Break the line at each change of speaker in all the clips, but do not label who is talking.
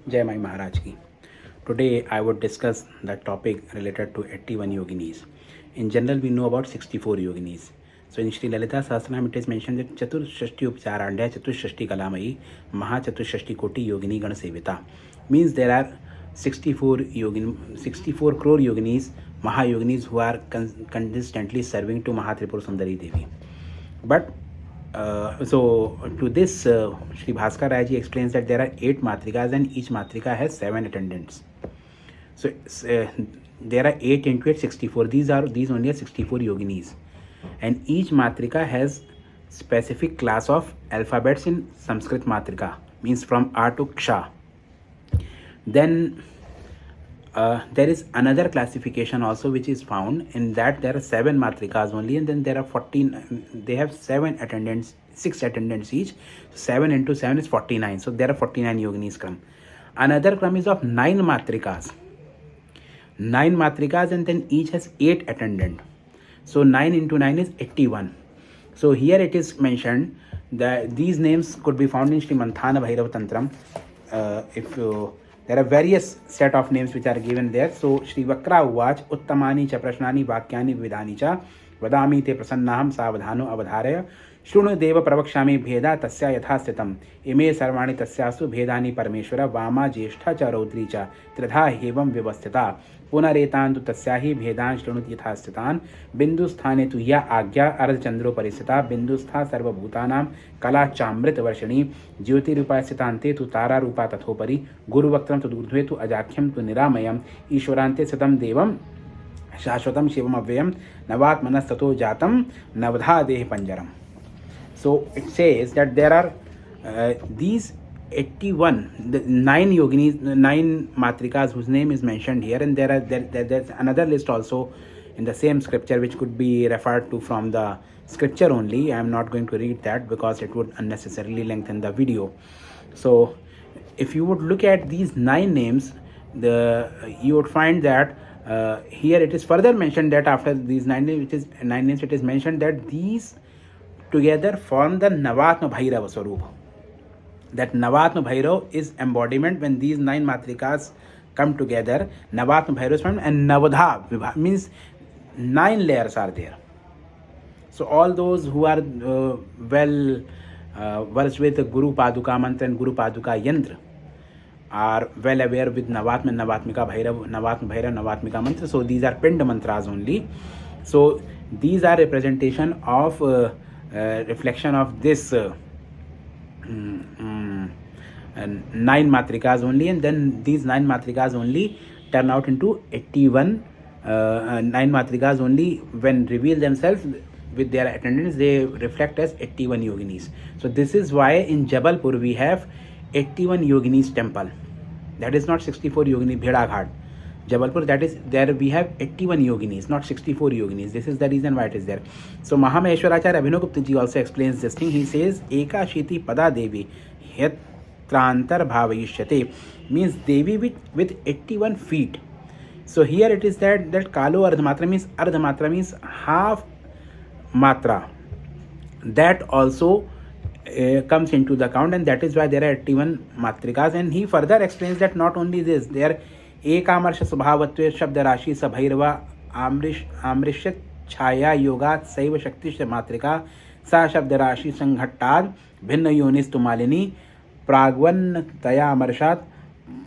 Jai Mai Maharaj Ki. Today I would discuss the topic related to 81 yoginis. In general, we know about 64 yoginis. So in Sri Lalita Sahasranam, it is mentioned that Chaturshashti Upcharandya Chaturshashti Kalamai Mahachaturshashti Koti Yogini Gana Sevita. Means there are 64 crore yoginis, Mahayoginis who are consistently serving to Mahatripura Sundari Devi. But so to this, Sri Bhaskar Rai ji explains that there are 8 matrikas and each matrika has 7 attendants. So there are 8 into 8, 64. These only are 64 yoginis, and each matrika has specific class of alphabets in Sanskrit matrika, means from A to Ksha. Then there is another classification also which is found, in that there are 7 matrikas only, and then there are 14. They have 7 attendants, 6 attendants each. 7 into 7 is 49. So there are 49 yoginis kram. Another kram is of 9 matrikas. 9 matrikas, and then each has 8 attendant. So 9 into 9 is 81. So here it is mentioned that these names could be found in Sri Manthana Bhairava Tantram. There are various set of names which are given there. So Shri Vakra Uvach Uttamani cha prashnani vakyani vidani cha vadami te prasannaham savadhano avadharaya शृणु देव प्रवक्ष्यामि भेदा तस्या यथा स्थितम् इमे सर्वाणि तस्यासु भेदानि परमेश्वर वामा ज्येष्ठा च रौद्री च त्रिधा हेवं व्यवस्थिता पुनरेतान् तु तस्या हि भेदान् शृणुति यथा स्थितान् बिन्दुस्थाने तु या आज्ञा अर्धचन्द्रोपरिस्थिता बिन्दुस्था सर्वभूतानां कला चामृतवर्षिणी ज्योतिरूपा स्थितान्ते तु तारारूपा तथोपरि गुरुवक्त्रं तु ऊर्ध्वे तु अजाख्यं तु निरामयम् ईश्वरान्ते स्थितं देवं शाश्वतं शिवमव्ययं नवात्मनस्ततो जातं नवधा देह पंजरम. So it says that there are these 81, the 9 yoginis, 9 matrikas whose name is mentioned here, and there's another list also in the same scripture which could be referred to from the scripture only. I am not going to read that because it would unnecessarily lengthen the video. So if you would look at these 9 names, you would find that here it is further mentioned that after these 9 names, it is mentioned that these together form the Navatma Bhairava Swarup. That Navatma Bhairav is embodiment when these 9 matrikas come together. Navatma Bhairav is formed, and Navadha means 9 layers are there. So all those who are well versed with Guru Paduka Mantra and Guru Paduka Yantra are well aware with Navatma and Navatmika Bhairav, Navatma Bhairav, Navatmika Mantra. So these are Pinda mantras only. So these are representation of reflection of this 9 matrikas only, and then these 9 matrikas only turn out into 81. 9 matrikas only, when reveal themselves with their attendants, they reflect as 81 yoginis. So this is why in Jabalpur we have 81 yoginis temple. That is not 64 yogini Bheda Ghat. Jabalpur, that is, there we have 81 yoginis, not 64 yoginis. This is the reason why it is there. So Mahameshwaracharya Abhinavgupta ji also explains this thing. He says, Eka Shiti Pada Devi Yatrantar Bhavayishyate, means Devi with 81 feet. So here it is that Kalo Ardhamatra means half matra. That also comes into the account, and that is why there are 81 matrikas. And he further explains that not only this, there एकामर्ष स्वभावत्वे शब्द राशि सभैरवा आमृष्य छाया योगात सैव शक्ति मात्रिका सा शब्द राशि संघट्टाद भिन्न योनिस्तु मालिनी प्राग्वन तयामर्षात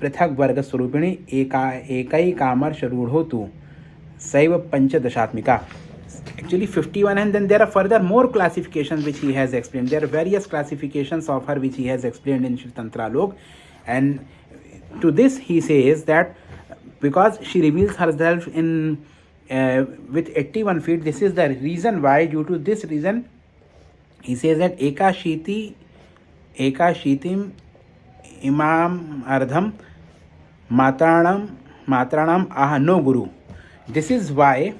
पृथक वर्ग स्वरूपिणी एकैकामर्ष रूढ़ोतु सैव पंचदशात्मिका. Actually 51, and then there are further more classifications which he has explained. There are various classifications of her which he has explained in Shri Tantra Lok, and to this he says that because she reveals herself in with 81 feet, this is the reason why. Due to this reason, he says that Eka Shitim Imam Ardham Matranam Aha no Guru. This is why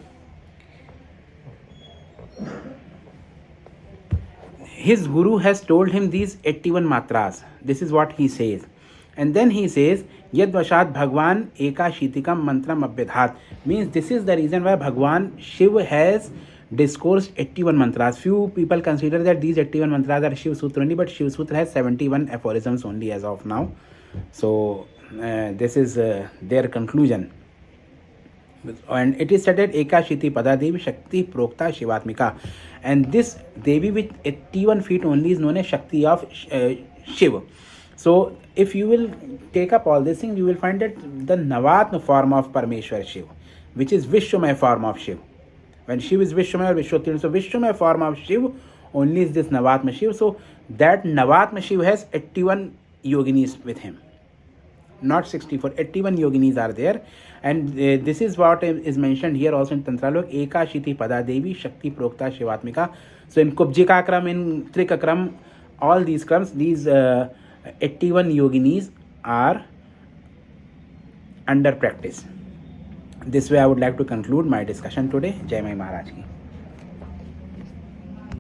his guru has told him these 81 matras. This is what he says. And then he says, Yad Vashat Bhagwan Eka Shitikam Mantram Abhyadhat, means this is the reason why Bhagwan Shiv has discoursed 81 mantras. Few people consider that these 81 mantras are Shiv Sutra only, but Shiv Sutra has 71 aphorisms only as of now. So this is their conclusion. And it is stated Ekashiti Pada Devi Shakti Prokta Shivatmika, and this Devi with 81 feet only is known as Shakti of Shiva. So if you will take up all these things, you will find that the Navatma form of Parmeshwar Shiva, which is Vishwamaya form of Shiva. When Shiva is Vishwamaya or Vishwottira, so Vishwamaya form of Shiva only is this Navatma Shiva. So that Navatma Shiva has 81 yoginis with him, not 64. 81 yoginis are there, and this is what is mentioned here also in Tantralok. Ekashiti Pada Devi Shakti Prokta Shivatmika. So in Kubjika Kram, in Trika Kram, all these krams, these 81 yoginis are under practice. This way I would like to conclude my discussion today. Jai Mai Maharaj Ki.